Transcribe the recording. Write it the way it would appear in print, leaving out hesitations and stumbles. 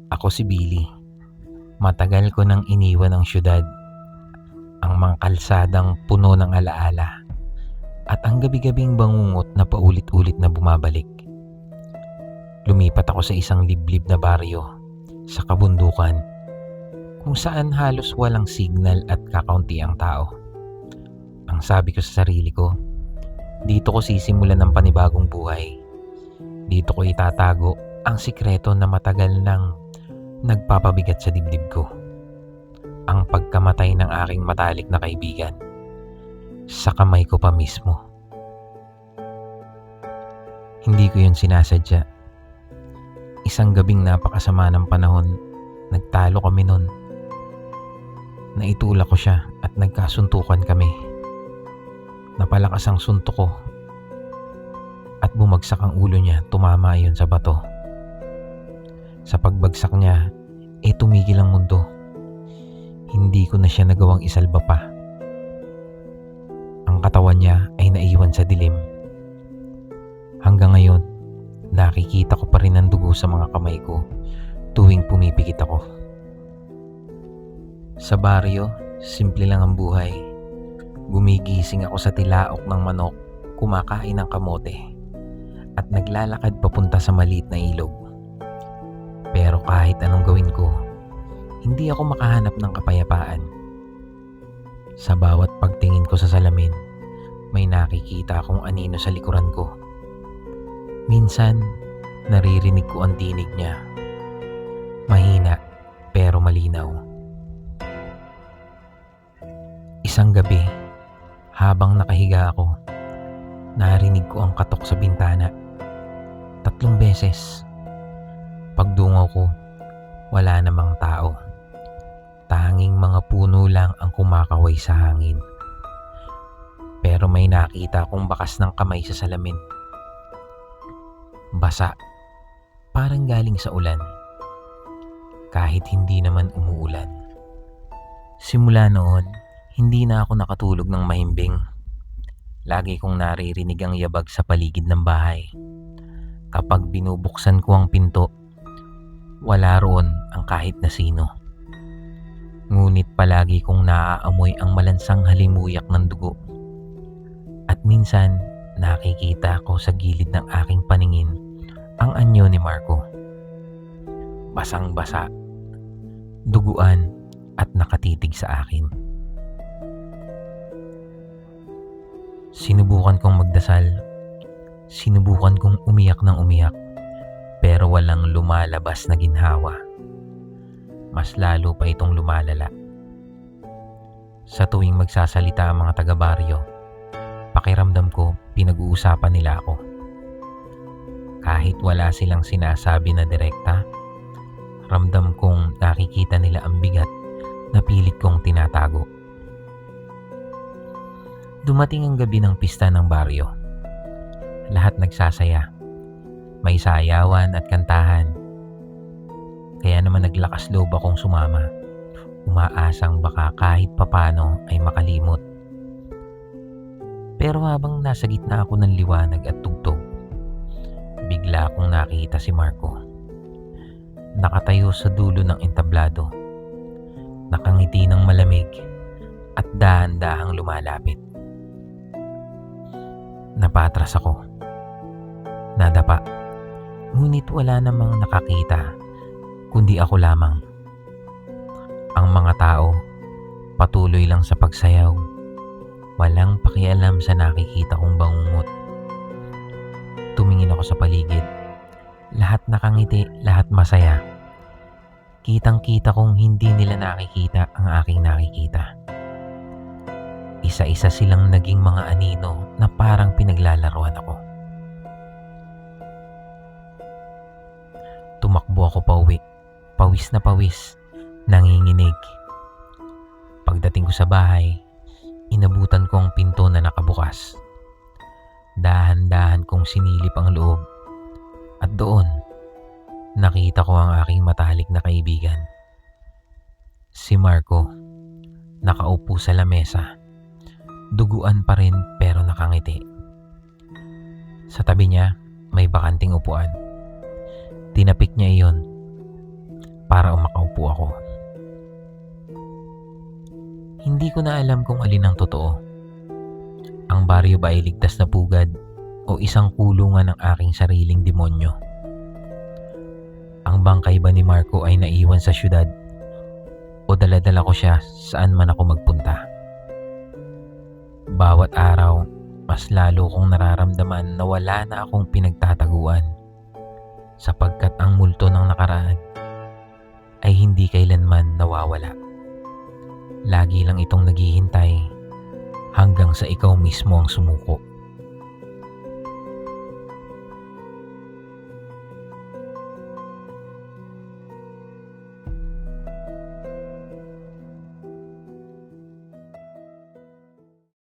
Ako si Billy. Matagal ko nang iniwan ang syudad, ang mga kalsadang puno ng alaala, at ang gabi-gabing bangungot na paulit-ulit na bumabalik. Lumipat ako sa isang liblib na baryo, sa kabundukan, kung saan halos walang signal at kakaunti ang tao. Ang sabi ko sa sarili ko, dito ko sisimulan ng panibagong buhay. Dito ko itatago ang sikreto na matagal nang nagpapabigat sa dibdib ko. Ang pagkamatay ng aking matalik na kaibigan. Sa kamay ko pa mismo. Hindi ko yun sinasadya. Isang gabing napakasama ng panahon, nagtalo kami nun. Naitulak ko siya at nagkasuntukan kami. Napalakas ang suntok ko at bumagsak ang ulo niya, tumama iyon sa bato. Sa pagbagsak niya, tumigil ang mundo. Hindi ko na siya nagawang isalba pa. Ang katawan niya ay naiwan sa dilim. Hanggang ngayon, nakikita ko pa rin ang dugo sa mga kamay ko tuwing pumipikit ako. Sa baryo, simple lang ang buhay. Gumigising ako sa tilaok ng manok, kumakain ng kamote, at naglalakad papunta sa maliit na ilog. Pero kahit anong gawin ko, hindi ako makahanap ng kapayapaan. Sa bawat pagtingin ko sa salamin, may nakikita akong anino sa likuran ko. Minsan, naririnig ko ang tinig niya. Mahina, pero malinaw. Isang gabi, habang nakahiga ako, narinig ko ang katok sa bintana. 3 beses. Pagdungaw ko, wala namang tao. Tanging mga puno lang ang kumakaway sa hangin. Pero may nakita akong bakas ng kamay sa salamin. Basa, parang galing sa ulan. Kahit hindi naman umuulan. Simula noon, hindi na ako nakatulog ng mahimbing. Lagi kong naririnig ang yabag sa paligid ng bahay. Kapag binubuksan ko ang pinto, wala roon ang kahit na sino. Ngunit palagi kong naaamoy ang malansang halimuyak ng dugo. At minsan, nakikita ko sa gilid ng aking paningin ang anyo ni Marco. Basang-basa, duguan at nakatitig sa akin. Sinubukan kong magdasal. Sinubukan kong umiyak ng umiyak. Pero walang lumalabas na ginhawa. Mas lalo pa itong lumalala. Sa tuwing magsasalita ang mga taga-baryo, pakiramdam ko pinag-uusapan nila ako. Kahit wala silang sinasabi na direkta, ramdam kong nakikita nila ang bigat na pilit kong tinatago. Dumating ang gabi ng pista ng baryo. Lahat nagsasaya. May sayawan at kantahan. Kaya naman naglakas loob akong sumama. Umaasang baka kahit papano ay makalimot. Pero habang nasa gitna ako ng liwanag at tugtog, bigla akong nakita si Marco. Nakatayo sa dulo ng entablado. Nakangiti ng malamig at dahan-dahang lumalapit. Napatras ako. Nadapa. Ngunit wala namang nakakita, kundi ako lamang. Ang mga tao, patuloy lang sa pagsayaw. Walang pakialam sa nakikita kong bangungot. Tumingin ako sa paligid. Lahat nakangiti, lahat masaya. Kitang-kita kong hindi nila nakikita ang aking nakikita. Isa-isa silang naging mga anino na parang pinaglalaruan ako. Tumakbo ako pauwi, pawis na pawis, nanginginig. Pagdating ko sa bahay, inabutan ko ang pinto na nakabukas. Dahan-dahan kong sinilip ang loob. At doon, nakita ko ang aking matalik na kaibigan. Si Marco, nakaupo sa lamesa. Duguan pa rin pero nakangiti. Sa tabi niya, may bakanting upuan. Tinapik niya iyon. para makaupo ako. Hindi ko na alam kung alin ang totoo. Ang baryo ba ay ligtas na pugad o isang kulungan ng aking sariling demonyo? Ang bangkay ba ni Marco ay naiwan sa syudad o daladala ko siya saan man ako magpunta? Bawat araw, mas lalo kong nararamdaman na wala na akong pinagtataguan, sapagkat ang multo ng nakaraan ay hindi kailanman nawawala. Lagi lang itong naghihintay hanggang sa ikaw mismo ang sumuko.